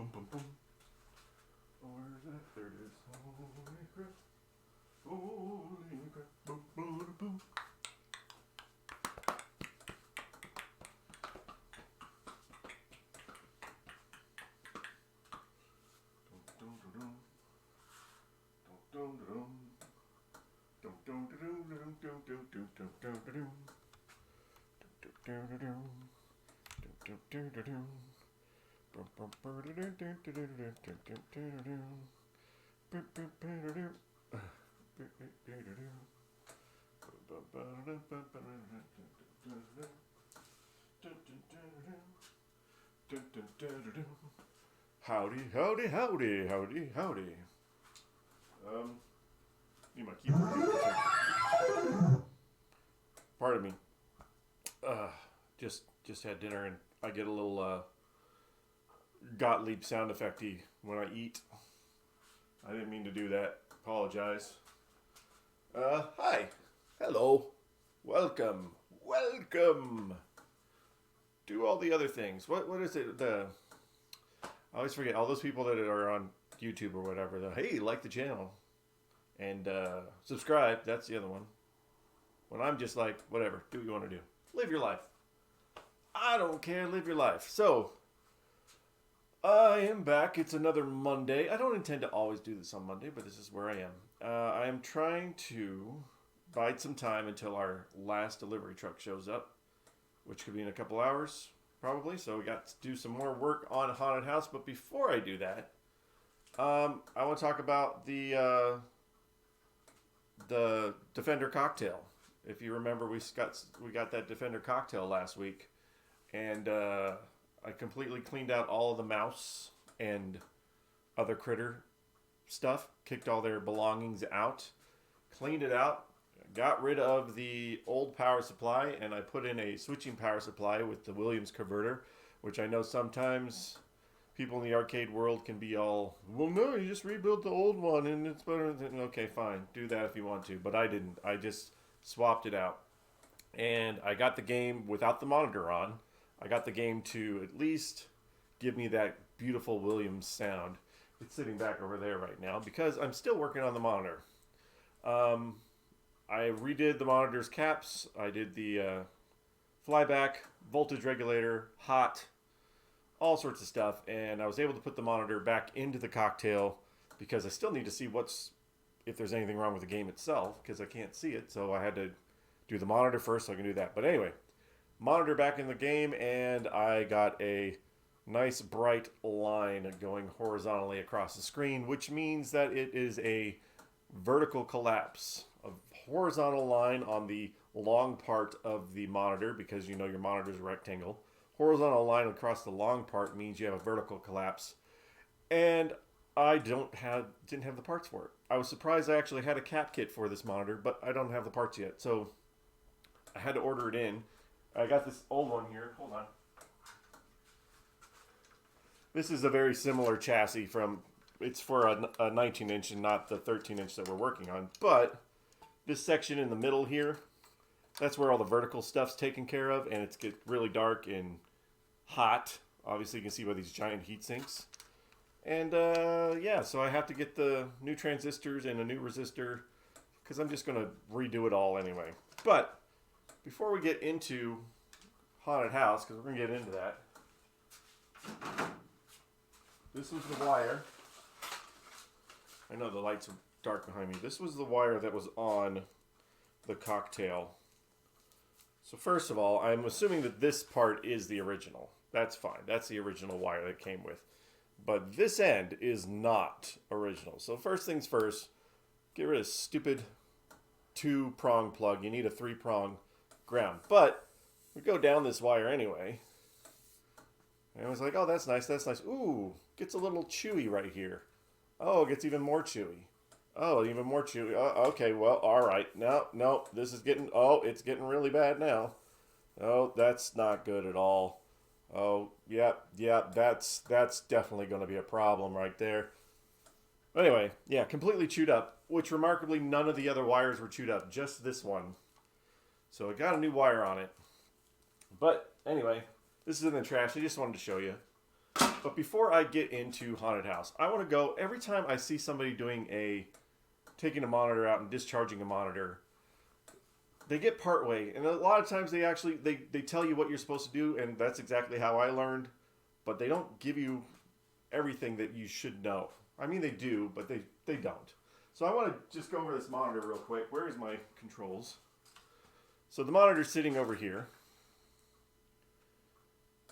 boom, boom, boom. Oh, where's that? There it is. Holy crap. Holy crap. Boom, boom, boom. Howdy, howdy, howdy, howdy, howdy. Need my keyboard. Pardon me. Just had dinner and I get a little Gottlieb sound effecty when I eat. I didn't mean to do that. Apologize. Hi. Hello. Welcome. Do all the other things. What is it? I always forget all those people that are on YouTube or whatever. Hey, like the channel and subscribe. That's the other one. When I'm just like, whatever, do what you want to do. Live your life. I don't care. Live your life. So, I am back. It's another Monday. I don't intend to always do this on Monday, but this is where I am. I am trying to bide some time until our last delivery truck shows up, which could be in a couple hours, probably. So we got to do some more work on Haunted House. But before I do that, I want to talk about the Defender cocktail. If you remember, we got that Defender cocktail last week, and I completely cleaned out all of the mouse and other critter stuff, kicked all their belongings out, cleaned it out, got rid of the old power supply, and I put in a switching power supply with the Williams converter, which I know sometimes people in the arcade world can be all, well, no, you just rebuilt the old one and it's better than, okay, fine, do that if you want to, but I didn't. I just swapped it out, and I got the game without the monitor on. I got the game to at least give me that beautiful Williams sound. It's sitting back over there right now because I'm still working on the monitor. I redid the monitor's caps. I did the flyback, voltage regulator, hot, all sorts of stuff, and I was able to put the monitor back into the cocktail because I still need to see if there's anything wrong with the game itself, because I can't see it, so I had to do the monitor first so I can do that. But anyway, monitor back in the game, and I got a nice bright line going horizontally across the screen, which means that it is a vertical collapse, a horizontal line on the long part of the monitor, because you know your monitor is a rectangle. Horizontal line across the long part means you have a vertical collapse, and I didn't have the parts for it. I was surprised I actually had a cap kit for this monitor, but I don't have the parts yet, so I had to order it in. I got this old one here. Hold on. This is a very similar chassis it's for a 19-inch and not the 13-inch that we're working on, but this section in the middle here, that's where all the vertical stuff's taken care of, and it's get really dark and hot. Obviously, you can see by these giant heat sinks. And yeah, so I have to get the new transistors and a new resistor because I'm just going to redo it all anyway. But before we get into Haunted House, because we're going to get into that, this was the wire. I know the lights are dark behind me. This was the wire that was on the cocktail. So first of all, I'm assuming that this part is the original. That's fine. That's the original wire that came with. But this end is not original. So first things first, get rid of stupid 2-prong plug. You need a 3-prong ground. But we go down this wire anyway. And I was like, oh, that's nice. That's nice. Ooh, gets a little chewy right here. Oh, it gets even more chewy. Oh, even more chewy. Okay, well, all right. No, this is getting, it's getting really bad now. Oh, that's not good at all. Oh, yeah, that's definitely going to be a problem right there. Anyway, yeah, completely chewed up, which remarkably none of the other wires were chewed up, just this one. So I got a new wire on it. But anyway, this is in the trash. I just wanted to show you. But before I get into haunted house, I want to go, every time I see somebody taking a monitor out and discharging a monitor, they get part way, and a lot of times they tell you what you're supposed to do, and that's exactly how I learned, but they don't give you everything that you should know. I mean, they do, but they don't. So I want to just go over this monitor real quick. Where is my controls? So the monitor's sitting over here.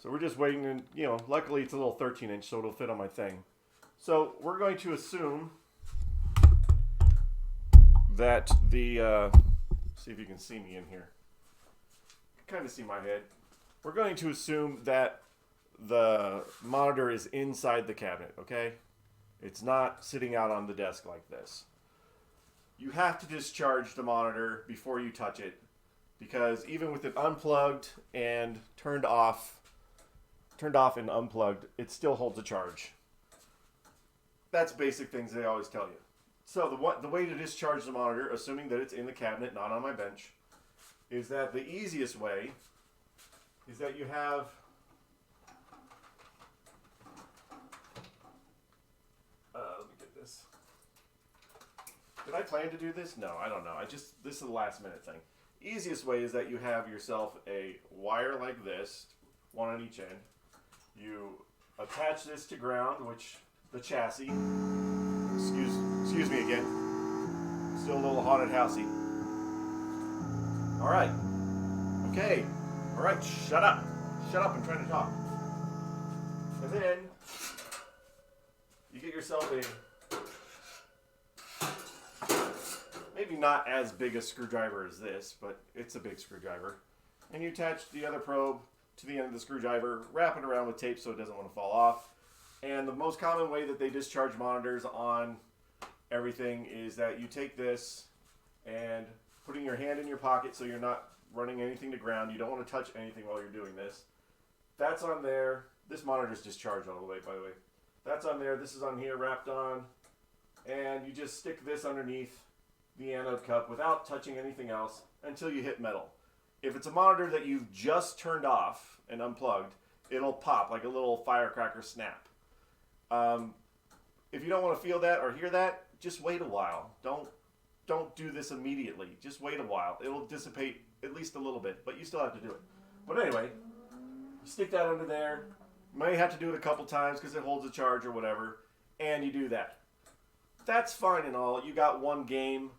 So we're just waiting, and luckily it's a little 13-inch, so it'll fit on my thing. So we're going to assume that see if you can see me in here. Kind of see my head. We're going to assume that the monitor is inside the cabinet, okay? It's not sitting out on the desk like this. You have to discharge the monitor before you touch it, because even with it unplugged and turned off and unplugged, it still holds a charge. That's basic things they always tell you. So the way to discharge the monitor, assuming that it's in the cabinet, not on my bench, is that the easiest way is that you have let me get this. Did I plan to do this? No, I don't know. This is a last minute thing. Easiest way is that you have yourself a wire like this, one on each end. You attach this to ground, which the chassis, excuse me again, still a little haunted housey. All right, okay, all right, shut up, I'm trying to talk. And then you get yourself maybe not as big a screwdriver as this, but it's a big screwdriver, and you attach the other probe to the end of the screwdriver, wrap it around with tape so it doesn't want to fall off. And the most common way that they discharge monitors on everything is that you take this and putting your hand in your pocket so you're not running anything to ground. You don't want to touch anything while you're doing this. That's on there. This monitor's discharged all the way, by the way. That's on there. This is on here, wrapped on. And you just stick this underneath the anode cup without touching anything else until you hit metal. If it's a monitor that you've just turned off and unplugged, it'll pop like a little firecracker snap. If you don't want to feel that or hear that, just wait a while. Don't do this immediately. Just wait a while. It'll dissipate at least a little bit, but you still have to do it. But anyway, you stick that under there. You may have to do it a couple times because it holds a charge or whatever, and you do that. That's fine and all. You got one game.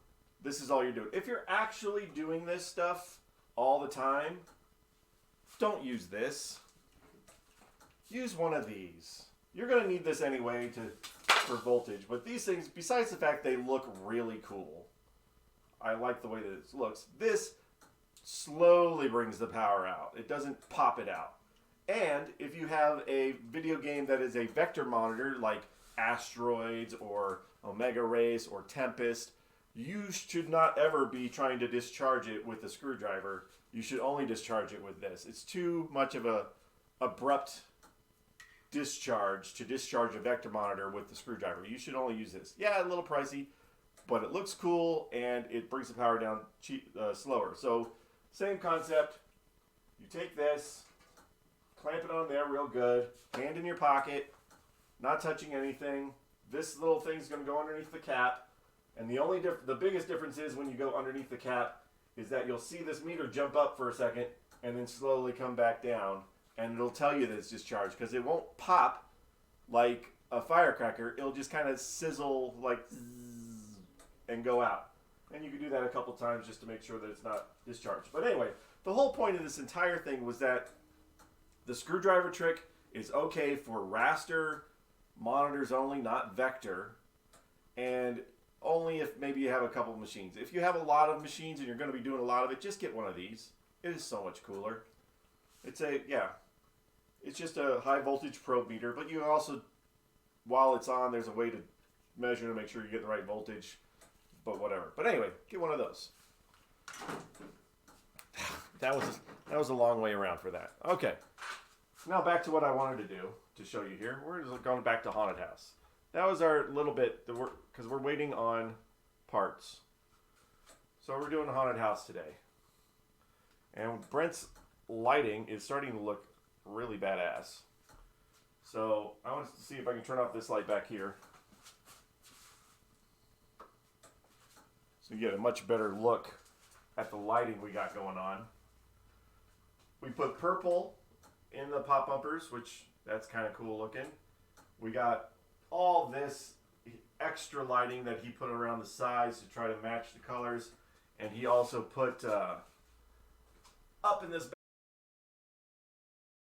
This is all you're doing. If you're actually doing this stuff all the time, don't use this. Use one of these. You're going to need this anyway for voltage, but these things, besides the fact they look really cool, I like the way that it looks, this slowly brings the power out. It doesn't pop it out. And if you have a video game that is a vector monitor like Asteroids or Omega Race or Tempest, you should not ever be trying to discharge it with a screwdriver. You should only discharge it with this. It's too much of a abrupt discharge to discharge a vector monitor with the screwdriver. You should only use this. Yeah, a little pricey, but it looks cool and it brings the power down slower. So same concept. You take this, clamp it on there real good, hand in your pocket, not touching anything. This little thing's going to go underneath the cap, and the biggest difference is when you go underneath the cap is that you'll see this meter jump up for a second and then slowly come back down. And it'll tell you that it's discharged because it won't pop like a firecracker. It'll just kind of sizzle like zzz, and go out. And you can do that a couple times just to make sure that it's not discharged. But anyway, the whole point of this entire thing was that the screwdriver trick is okay for raster monitors only, not vector, and only if maybe you have a couple of machines. If you have a lot of machines and you're going to be doing a lot of it, just get one of these. It is so much cooler. It's just a high voltage probe meter, but you also, while it's on, there's a way to measure to make sure you get the right voltage, but whatever. But anyway, get one of those. That was a long way around for that. Okay, now back to what I wanted to do to show you here. We're just going back to haunted house. That was our little bit, because we're waiting on parts. So we're doing a haunted house today. And Brent's lighting is starting to look really badass. So I want to see if I can turn off this light back here. So you get a much better look at the lighting we got going on. We put purple in the pop bumpers, which that's kind of cool looking. We got all this extra lighting that he put around the sides to try to match the colors. And he also put up in this